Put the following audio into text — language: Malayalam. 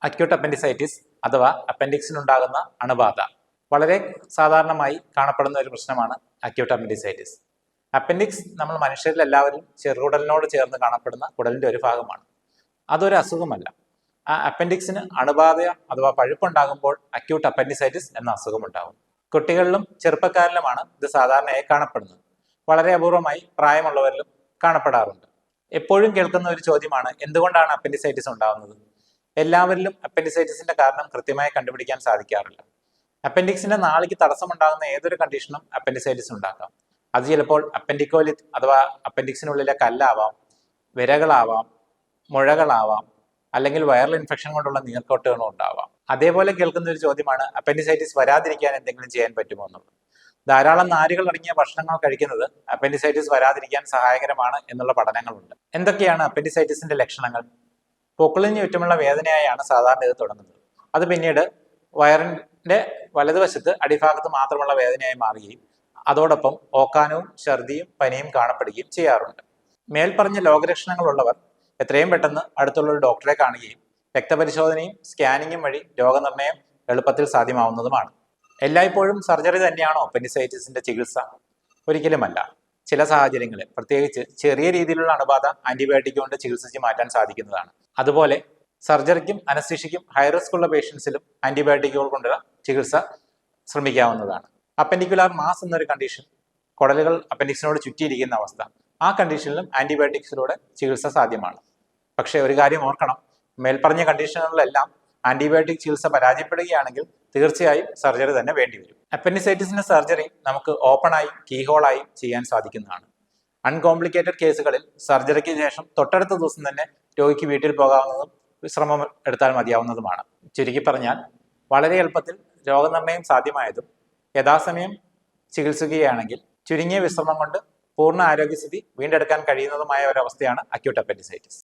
അക്യൂട്ട് അപ്പൻഡിസൈറ്റിസ് അഥവാ അപ്പൻഡിക്സിനുണ്ടാകുന്ന അണുബാധ വളരെ സാധാരണമായി കാണപ്പെടുന്ന ഒരു പ്രശ്നമാണ് അക്യൂട്ട് അപ്പൻഡിസൈറ്റിസ്. അപ്പൻഡിക്സ് നമ്മൾ മനുഷ്യരിൽ എല്ലാവരും ചെറുകുടലിനോട് ചേർന്ന് കാണപ്പെടുന്ന കുടലിന്റെ ഒരു ഭാഗമാണ്. അതൊരു അസുഖമല്ല. ആ അപ്പൻഡിക്സിന് അണുബാധ അഥവാ പഴുപ്പുണ്ടാകുമ്പോൾ അക്യൂട്ട് അപ്പൻഡിസൈറ്റിസ് എന്ന അസുഖമുണ്ടാകും. കുട്ടികളിലും ചെറുപ്പക്കാരിലുമാണ് ഇത് സാധാരണയായി കാണപ്പെടുന്നത്. വളരെ അപൂർവമായി പ്രായമുള്ളവരിലും കാണപ്പെടാറുണ്ട്. എപ്പോഴും കേൾക്കുന്ന ഒരു ചോദ്യമാണ്, എന്തുകൊണ്ടാണ് അപ്പൻഡിസൈറ്റിസ് ഉണ്ടാകുന്നത്? എല്ലാവരിലും അപ്പൻഡിസൈറ്റിസിന്റെ കാരണം കൃത്യമായി കണ്ടുപിടിക്കാൻ സാധിക്കാറില്ല. അപ്പൻഡിക്സിന്റെ നാളിക്ക് തടസ്സമുണ്ടാകുന്ന ഏതൊരു കണ്ടീഷനും അപ്പൻഡിസൈറ്റിസ് ഉണ്ടാക്കാം. അത് ചിലപ്പോൾ അപ്പൻഡിക്കോലിത്ത് അഥവാ അപ്പൻഡിക്സിനുള്ളിലെ കല്ലാവാം, വിരകളാവാം, മുഴകളാവാം, അല്ലെങ്കിൽ വൈറൽ ഇൻഫെക്ഷൻ കൊണ്ടുള്ള നീർക്കെട്ടുകളും ഉണ്ടാവാം. അതേപോലെ കേൾക്കുന്ന ഒരു ചോദ്യമാണ്, അപ്പൻഡിസൈറ്റിസ് വരാതിരിക്കാൻ എന്തെങ്കിലും ചെയ്യാൻ പറ്റുമോ എന്നുള്ളത്. ധാരാളം നാരുകൾ അടങ്ങിയ ഭക്ഷണങ്ങൾ കഴിക്കുന്നത് അപ്പൻഡിസൈറ്റിസ് വരാതിരിക്കാൻ സഹായകരമാണ് എന്നുള്ള പഠനങ്ങളുണ്ട്. എന്തൊക്കെയാണ് അപ്പൻഡിസൈറ്റിസിന്റെ ലക്ഷണങ്ങൾ? പൊക്കിളിന് ചുറ്റുമുള്ള വേദനയായാണ് സാധാരണ ഇത് തുടങ്ങുന്നത്. അത് പിന്നീട് വയറിന്റെ വലതുവശത്ത് അടിഭാഗത്ത് മാത്രമുള്ള വേദനയായി മാറുകയും അതോടൊപ്പം ഓക്കാനവും ഛർദിയും പനിയും കാണപ്പെടുകയും ചെയ്യാറുണ്ട്. മേൽപ്പറഞ്ഞ രോഗലക്ഷണങ്ങളുള്ളവർ എത്രയും പെട്ടെന്ന് അടുത്തുള്ള ഒരു ഡോക്ടറെ കാണുകയും രക്തപരിശോധനയും സ്കാനിങ്ങും വഴി രോഗനിർണയം എളുപ്പത്തിൽ സാധ്യമാവുന്നതുമാണ്. എല്ലായ്പ്പോഴും സർജറി തന്നെയാണോ അപ്പൻഡിസൈറ്റിസിന്റെ ചികിത്സ? ഒരിക്കലുമല്ല. ചില സാഹചര്യങ്ങളിൽ, പ്രത്യേകിച്ച് ചെറിയ രീതിയിലുള്ള അണുബാധ ആന്റിബയോട്ടിക് കൊണ്ട് ചികിത്സിച്ച് മാറ്റാൻ സാധിക്കുന്നതാണ്. അതുപോലെ സർജറിക്കും അനസ്തീഷ്യയ്ക്കും ഹൈറിസ്ക് ഉള്ള പേഷ്യൻസിലും ആന്റിബയോട്ടിക്കുകൾ കൊണ്ടുള്ള ചികിത്സ ശ്രമിക്കാവുന്നതാണ്. അപ്പൻഡിക്കുലാർ മാസ് എന്നൊരു കണ്ടീഷൻ, കുടലുകൾ അപ്പൻഡിക്സിനോട് ചുറ്റിയിരിക്കുന്ന അവസ്ഥ, ആ കണ്ടീഷനിലും ആന്റിബയോട്ടിക്സിലൂടെ ചികിത്സ സാധ്യമാണ്. പക്ഷേ ഒരു കാര്യം ഓർക്കണം, മേൽപ്പറഞ്ഞ കണ്ടീഷനുകളിലെല്ലാം ആന്റിബയോട്ടിക് ചികിത്സ പരാജയപ്പെടുകയാണെങ്കിൽ തീർച്ചയായും സർജറി തന്നെ വേണ്ടിവരും. അപ്പൻഡിസൈറ്റിസിന്റെ സർജറി നമുക്ക് ഓപ്പണായും കീഹോളായും ചെയ്യാൻ സാധിക്കുന്നതാണ്. അൺകോംപ്ലിക്കേറ്റഡ് കേസുകളിൽ സർജറിക്ക് ശേഷം തൊട്ടടുത്ത ദിവസം തന്നെ രോഗിക്ക് വീട്ടിൽ പോകാവുന്നതും വിശ്രമം എടുത്താൽ മതിയാവുന്നതുമാണ്. ചുരുക്കി പറഞ്ഞാൽ, വളരെ എളുപ്പത്തിൽ രോഗനിർണയം സാധ്യമായതും യഥാസമയം ചികിത്സിക്കുകയാണെങ്കിൽ ചുരുങ്ങിയ വിശ്രമം കൊണ്ട് പൂർണ്ണ ആരോഗ്യസ്ഥിതി വീണ്ടെടുക്കാൻ കഴിയുന്നതുമായ ഒരവസ്ഥയാണ് അക്യൂട്ട് അപ്പൻഡിസൈറ്റിസ്.